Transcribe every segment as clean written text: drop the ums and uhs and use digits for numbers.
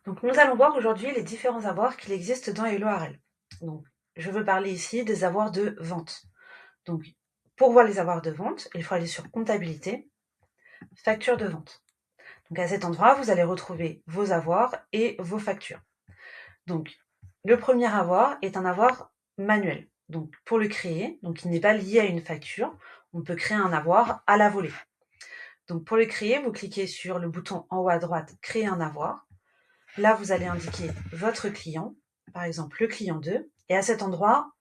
Donc nous allons voir aujourd'hui les différents avoirs qu'il existe dans HelloRL. Donc je veux parler ici des avoirs de vente. Donc pour voir les avoirs de vente, il faut aller sur comptabilité, facture de vente. Donc à cet endroit, vous allez retrouver vos avoirs et vos factures. Donc le premier avoir est un avoir manuel. Donc pour le créer, donc il n'est pas lié à une facture, on peut créer un avoir à la volée. Donc pour le créer, vous cliquez sur le bouton en haut à droite, créer un avoir. Là, vous allez indiquer votre client, par exemple le client 2, et à cet endroit,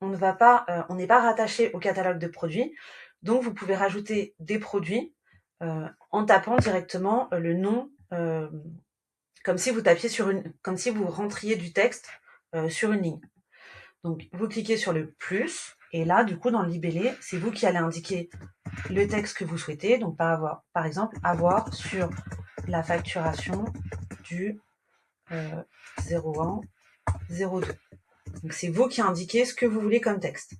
on n'est pas rattaché au catalogue de produits, donc vous pouvez rajouter des produits en tapant directement le nom, comme si vous tapiez comme si vous rentriez du texte sur une ligne. Donc vous cliquez sur le plus, et là, du coup, dans le libellé, c'est vous qui allez indiquer le texte que vous souhaitez. Donc par exemple, avoir sur la facturation du 01 02. Donc c'est vous qui indiquez ce que vous voulez comme texte.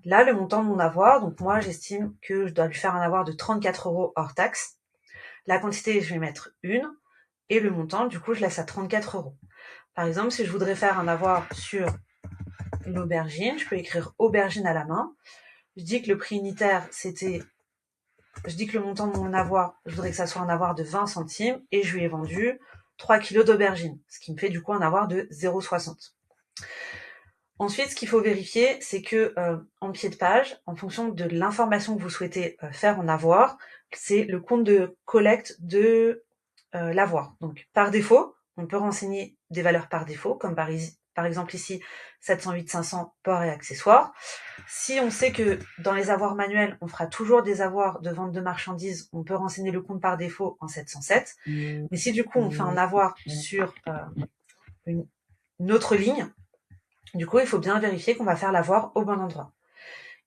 Là, le montant de mon avoir, donc moi j'estime que je dois lui faire un avoir de 34 € hors taxe. La quantité, je vais mettre une, et le montant, du coup, je laisse à 34 €. Par exemple, si je voudrais faire un avoir sur l'aubergine, je peux écrire aubergine à la main. Je dis que le prix unitaire, je dis que le montant de mon avoir, je voudrais que ça soit un avoir de 20 centimes, et je lui ai vendu 3 kilos d'aubergine, ce qui me fait du coup un avoir de 0,60. Ensuite, ce qu'il faut vérifier, c'est que en pied de page, en fonction de l'information que vous souhaitez faire en avoir, c'est le compte de collecte de l'avoir. Donc, par défaut, on peut renseigner des valeurs par défaut, comme par exemple ici 708 500 port et accessoires. Si on sait que dans les avoirs manuels, on fera toujours des avoirs de vente de marchandises, on peut renseigner le compte par défaut en 707. Mais si du coup on fait un avoir sur une, une autre ligne, du coup, il faut bien vérifier qu'on va faire l'avoir au bon endroit.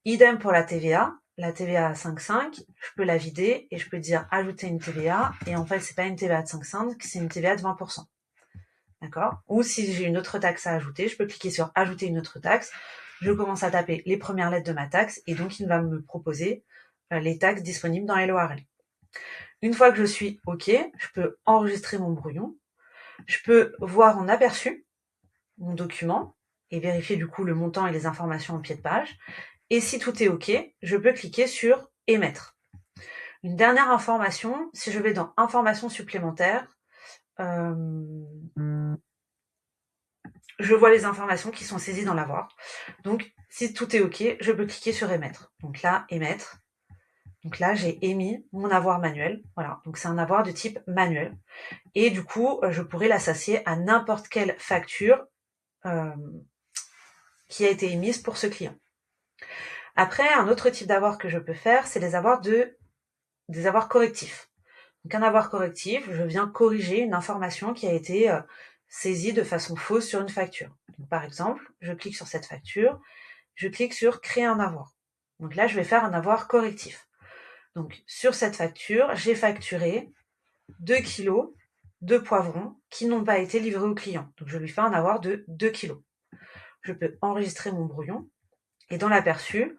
Idem pour la TVA. La TVA à 5,5, je peux la vider et je peux dire ajouter une TVA. Et en fait, c'est pas une TVA de 5,5, c'est une TVA de 20%. D'accord? Ou si j'ai une autre taxe à ajouter, je peux cliquer sur ajouter une autre taxe. Je commence à taper les premières lettres de ma taxe et donc il va me proposer les taxes disponibles dans HelloRL. Une fois que je suis OK, je peux enregistrer mon brouillon. Je peux voir en aperçu mon document et vérifier du coup le montant et les informations en pied de page. Et si tout est OK, je peux cliquer sur émettre. Une dernière information, si je vais dans informations supplémentaires, je vois les informations qui sont saisies dans l'avoir. Donc si tout est OK, je peux cliquer sur émettre. Donc là, émettre. Donc là, j'ai émis mon avoir manuel. Voilà, donc c'est un avoir de type manuel. Et du coup, je pourrais l'associer à n'importe quelle facture euh, qui a été émise pour ce client. Après, un autre type d'avoir que je peux faire, c'est des avoirs correctifs. Donc un avoir correctif, je viens corriger une information qui a été saisie de façon fausse sur une facture. Donc, par exemple, je clique sur cette facture, je clique sur créer un avoir. Donc là, je vais faire un avoir correctif. Donc sur cette facture, j'ai facturé 2 kilos de poivrons qui n'ont pas été livrés au client. Donc je lui fais un avoir de 2 kilos. Je peux enregistrer mon brouillon et dans l'aperçu,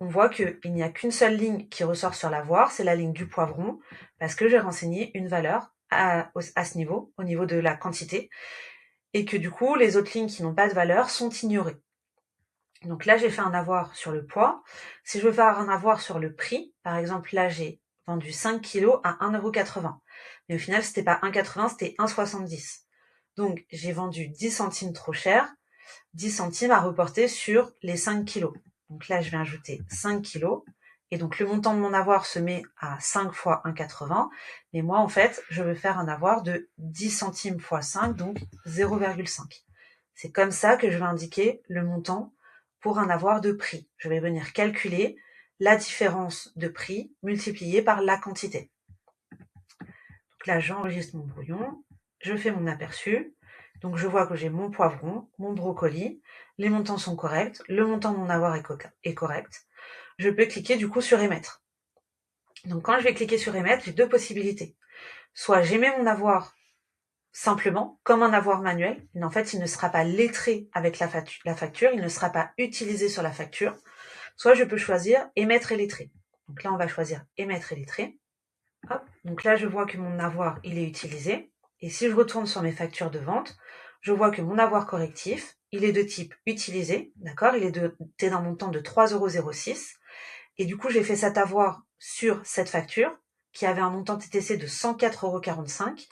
on voit qu'il n'y a qu'une seule ligne qui ressort sur l'avoir, c'est la ligne du poivron, parce que j'ai renseigné une valeur à ce niveau, au niveau de la quantité, et que du coup, les autres lignes qui n'ont pas de valeur sont ignorées. Donc là, j'ai fait un avoir sur le poids. Si je veux faire un avoir sur le prix, par exemple, là, j'ai vendu 5 kilos à 1,80 €. Mais au final, c'était pas 1,80 €, c'était 1,70 €. Donc, j'ai vendu 10 centimes trop cher, 10 centimes à reporter sur les 5 kilos. Donc là, je vais ajouter 5 kilos. Et donc, le montant de mon avoir se met à 5 fois 1,80. Mais moi, en fait, je veux faire un avoir de 10 centimes fois 5, donc 0,5. C'est comme ça que je vais indiquer le montant pour un avoir de prix. Je vais venir calculer la différence de prix multipliée par la quantité. Donc là, j'enregistre mon brouillon, je fais mon aperçu. Donc je vois que j'ai mon poivron, mon brocoli, les montants sont corrects, le montant de mon avoir est correct. Je peux cliquer du coup sur émettre. Donc quand je vais cliquer sur émettre, j'ai deux possibilités. Soit j'émets mon avoir simplement, comme un avoir manuel, mais en fait il ne sera pas lettré avec la facture, il ne sera pas utilisé sur la facture. Soit je peux choisir émettre et lettrer. Donc là on va choisir émettre et lettrer. Hop. Donc là je vois que mon avoir il est utilisé. Et si je retourne sur mes factures de vente, je vois que mon avoir correctif, il est de type utilisé, d'accord? Il est d'un montant de 3,06 €. Et du coup, j'ai fait cet avoir sur cette facture, qui avait un montant TTC de 104,45 €,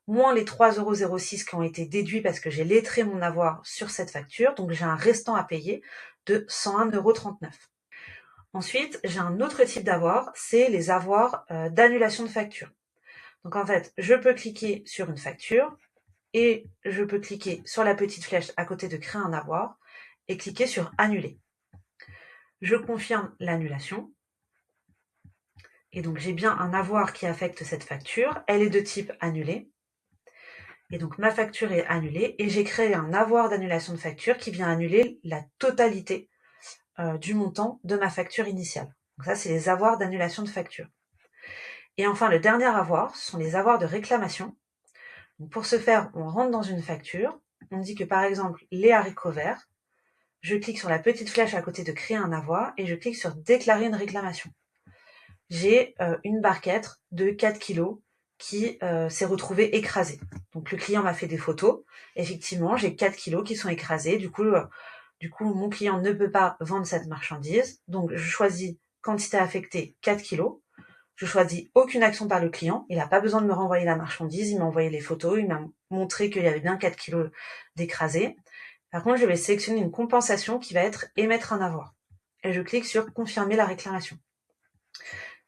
moins les 3,06 € qui ont été déduits parce que j'ai lettré mon avoir sur cette facture, donc j'ai un restant à payer de 101,39 €. Ensuite, j'ai un autre type d'avoir, c'est les avoirs d'annulation de facture. Donc en fait, je peux cliquer sur une facture et je peux cliquer sur la petite flèche à côté de créer un avoir et cliquer sur annuler. Je confirme l'annulation. Et donc j'ai bien un avoir qui affecte cette facture. Elle est de type annulé. Et donc ma facture est annulée et j'ai créé un avoir d'annulation de facture qui vient annuler la totalité du montant de ma facture initiale. Donc ça, c'est les avoirs d'annulation de facture. Et enfin, le dernier avoir, ce sont les avoirs de réclamation. Donc pour ce faire, on rentre dans une facture. On dit que par exemple, les haricots verts, je clique sur la petite flèche à côté de créer un avoir et je clique sur déclarer une réclamation. J'ai une barquette de 4 kilos qui s'est retrouvée écrasée. Donc le client m'a fait des photos. Effectivement, j'ai 4 kilos qui sont écrasés. Du coup, mon client ne peut pas vendre cette marchandise. Donc je choisis quantité affectée 4 kilos. Je choisis aucune action par le client. Il n'a pas besoin de me renvoyer la marchandise. Il m'a envoyé les photos. Il m'a montré qu'il y avait bien 4 kilos d'écrasés. Par contre, je vais sélectionner une compensation qui va être émettre un avoir. Et je clique sur confirmer la réclamation.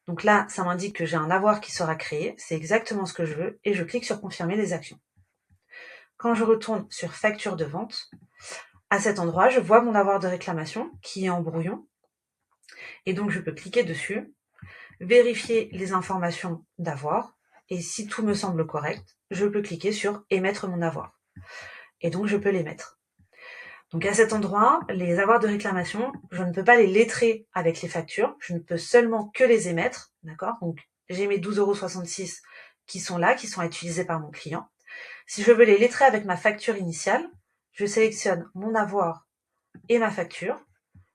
Donc là, ça m'indique que j'ai un avoir qui sera créé. C'est exactement ce que je veux. Et je clique sur confirmer les actions. Quand je retourne sur facture de vente, à cet endroit, je vois mon avoir de réclamation qui est en brouillon. Et donc, je peux cliquer dessus, vérifier les informations d'avoir. Et si tout me semble correct, je peux cliquer sur émettre mon avoir. Et donc, je peux l'émettre. Donc à cet endroit, les avoirs de réclamation, je ne peux pas les lettrer avec les factures, je ne peux seulement que les émettre, d'accord? Donc j'ai mes 12,66 € qui sont là, qui sont utilisés par mon client. Si je veux les lettrer avec ma facture initiale, je sélectionne mon avoir et ma facture,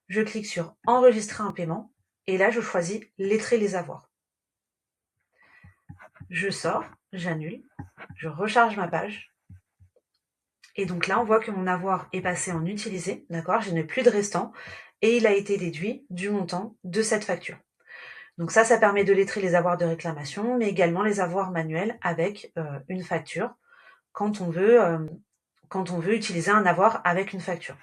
je clique sur enregistrer un paiement et là je choisis lettrer les avoirs. Je sors, j'annule, je recharge ma page. Et donc là, on voit que mon avoir est passé en utilisé, d'accord? Je n'ai plus de restant et il a été déduit du montant de cette facture. Donc ça permet de lettrer les avoirs de réclamation, mais également les avoirs manuels avec une facture quand on veut utiliser un avoir avec une facture.